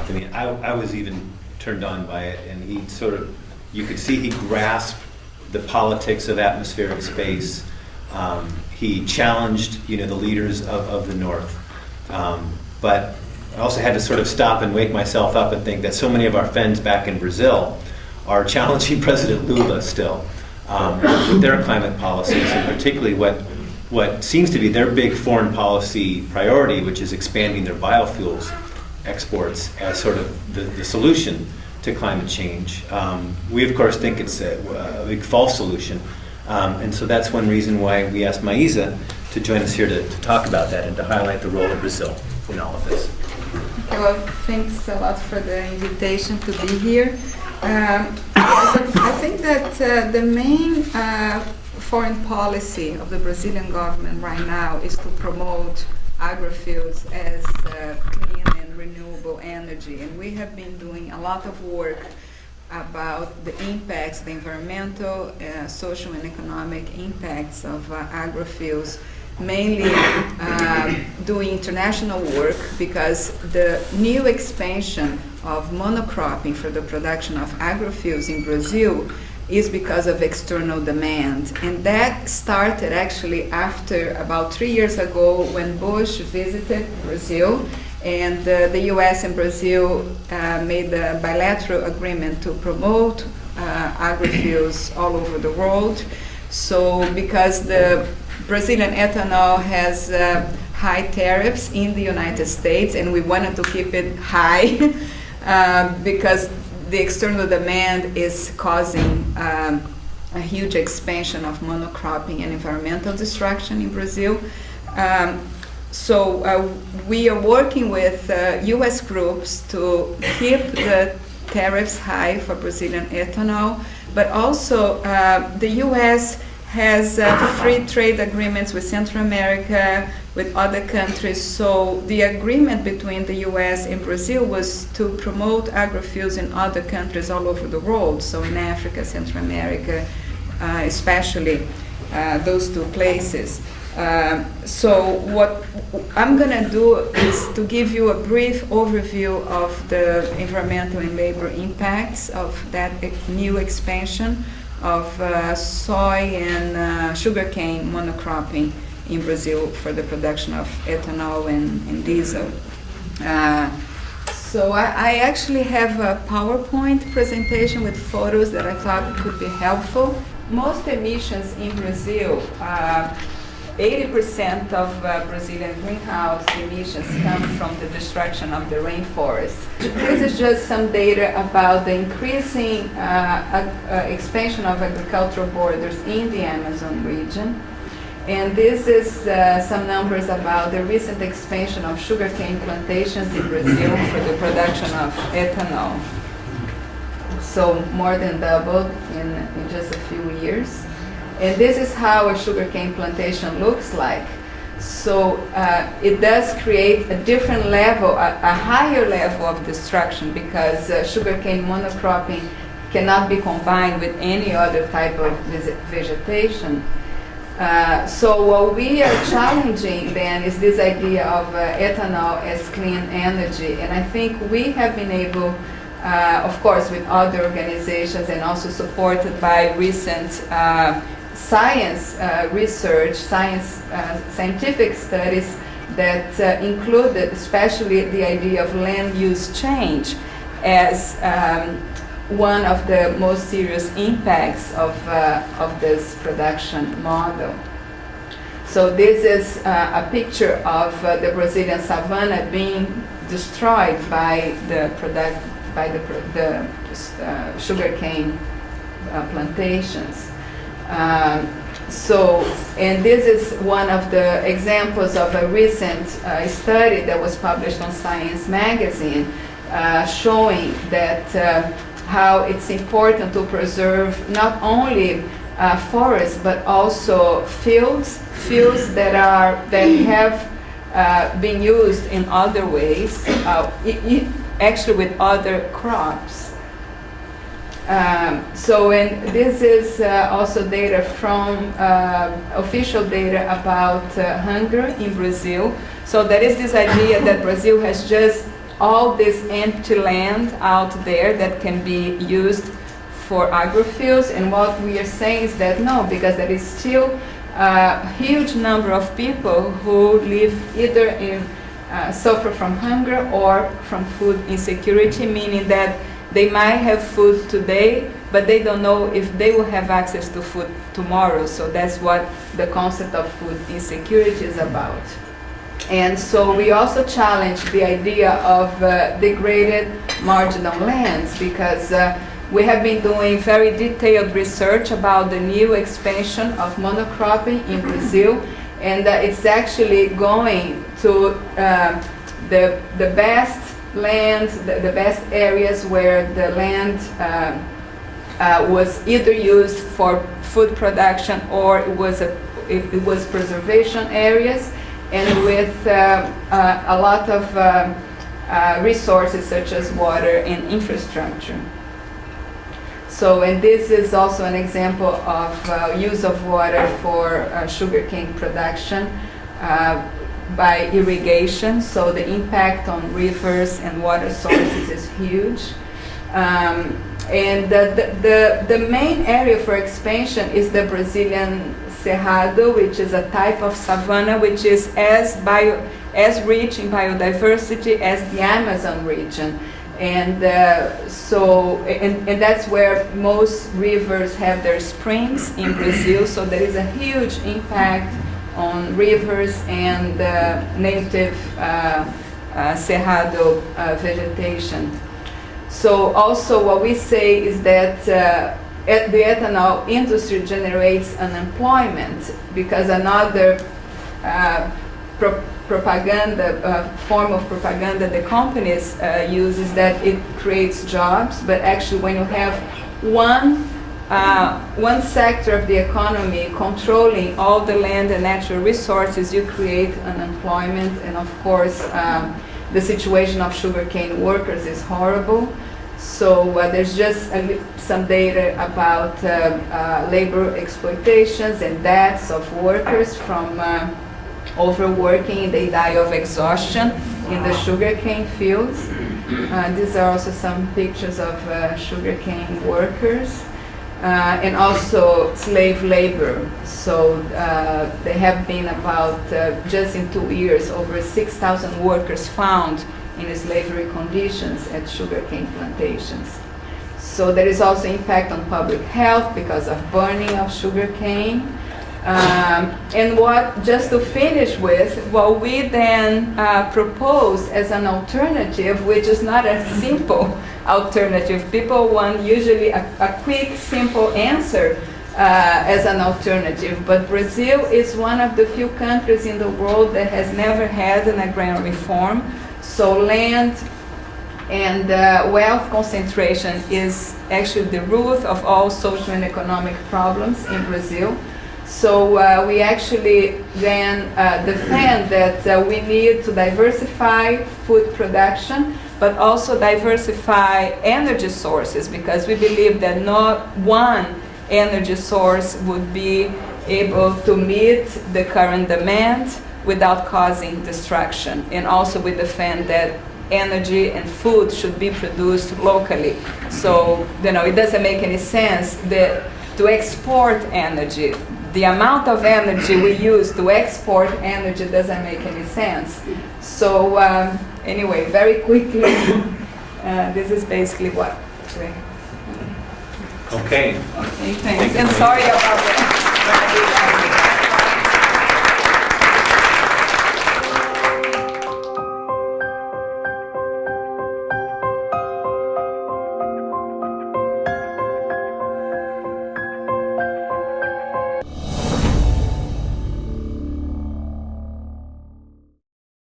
I mean, I was even turned on by it, and he sort of, you could see he grasped the politics of atmospheric space. He challenged, the leaders of the North. But I also had to sort of stop and wake myself up and think that so many of our friends back in Brazil are challenging President Lula still with their climate policies, and particularly what seems to be their big foreign policy priority, which is expanding their biofuels exports as sort of the solution to climate change. We, of course, think it's a big false solution. And so that's one reason why we asked Maísa to join us here to talk about that and to highlight the role of Brazil in all of this. Okay, well, thanks a lot for the invitation to be here. I think that the main foreign policy of the Brazilian government right now is to promote agrofuels as clean and renewable energy. And we have been doing a lot of work about the impacts, the environmental, social and economic impacts of agrofuels, mainly doing international work, because the new expansion of monocropping for the production of agrofuels in Brazil is because of external demand. And that started actually after about 3 years ago when Bush visited Brazil, and the US and Brazil made a bilateral agreement to promote agrofuels all over the world. So because the Brazilian ethanol has high tariffs in the United States, and we wanted to keep it high because the external demand is causing a huge expansion of monocropping and environmental destruction in Brazil. So we are working with US groups to keep the tariffs high for Brazilian ethanol, but also the US has free trade agreements with Central America, with other countries. So the agreement between the US and Brazil was to promote agrofuels in other countries all over the world. So in Africa, Central America, especially those two places. So what I'm going to do is to give you a brief overview of the environmental and labor impacts of that new expansion of soy and sugarcane monocropping in Brazil for the production of ethanol and diesel. So I actually have a PowerPoint presentation with photos that I thought could be helpful. Most emissions in Brazil, 80% of Brazilian greenhouse emissions come from the destruction of the rainforest. This is just some data about the increasing expansion of agricultural borders in the Amazon region. And this is some numbers about the recent expansion of sugarcane plantations in Brazil for the production of ethanol. So more than doubled in just a few years. And this is how a sugarcane plantation looks like. So it does create a different level, a higher level of destruction, because sugarcane monocropping cannot be combined with any other type of vegetation. So what we are challenging then is this idea of ethanol as clean energy. And I think we have been able, of course, with other organizations and also supported by recent science research, scientific studies that included especially the idea of land use change as one of the most serious impacts of this production model. So this is a picture of the Brazilian savanna being destroyed by the sugarcane plantations. And this is one of the examples of a recent study that was published on Science magazine, showing that how it's important to preserve not only forests but also fields that have been used in other ways, actually with other crops. And this is also data from official data about hunger in Brazil. So there is this idea that Brazil has just all this empty land out there that can be used for agrofuels, and what we are saying is that no, because there is still a huge number of people who live either in suffer from hunger or from food insecurity, meaning that they might have food today, but they don't know if they will have access to food tomorrow. So that's what the concept of food insecurity is about. And so we also challenge the idea of degraded marginal lands, because we have been doing very detailed research about the new expansion of monocropping in Brazil, and it's actually going to the best lands, the best areas where the land was either used for food production or it was preservation areas, and with a lot of resources such as water and infrastructure. So, and this is also an example of use of water for sugarcane production by irrigation. So the impact on rivers and water sources is huge. And the main area for expansion is the Brazilian Cerrado, which is a type of savanna which is as rich in biodiversity as the Amazon region. And and that's where most rivers have their springs in Brazil, so there is a huge impact on rivers and native Cerrado vegetation. So also what we say is that the ethanol industry generates unemployment, because another form of propaganda the companies use is that it creates jobs, but actually when you have one sector of the economy controlling all the land and natural resources, you create unemployment, and of course the situation of sugarcane workers is horrible. So there's just some data about labor exploitations and deaths of workers from overworking. They die of exhaustion in the sugarcane fields. These are also some pictures of sugarcane workers. And also slave labor. So there have been about, just in 2 years, over 6,000 workers found in slavery conditions at sugarcane plantations. So there is also impact on public health because of burning of sugarcane. And just to finish with, what we then propose as an alternative, which is not a simple alternative. People want usually a quick, simple answer as an alternative, but Brazil is one of the few countries in the world that has never had an agrarian reform. So land and wealth concentration is actually the root of all social and economic problems in Brazil. So we actually then defend that we need to diversify food production, but also diversify energy sources, because we believe that not one energy source would be able to meet the current demand without causing destruction. And also we defend that energy and food should be produced locally. So, it doesn't make any sense to export energy. The amount of energy we use to export energy doesn't make any sense. So anyway, very quickly, this is basically what. Okay. Okay, thanks. And sorry about that.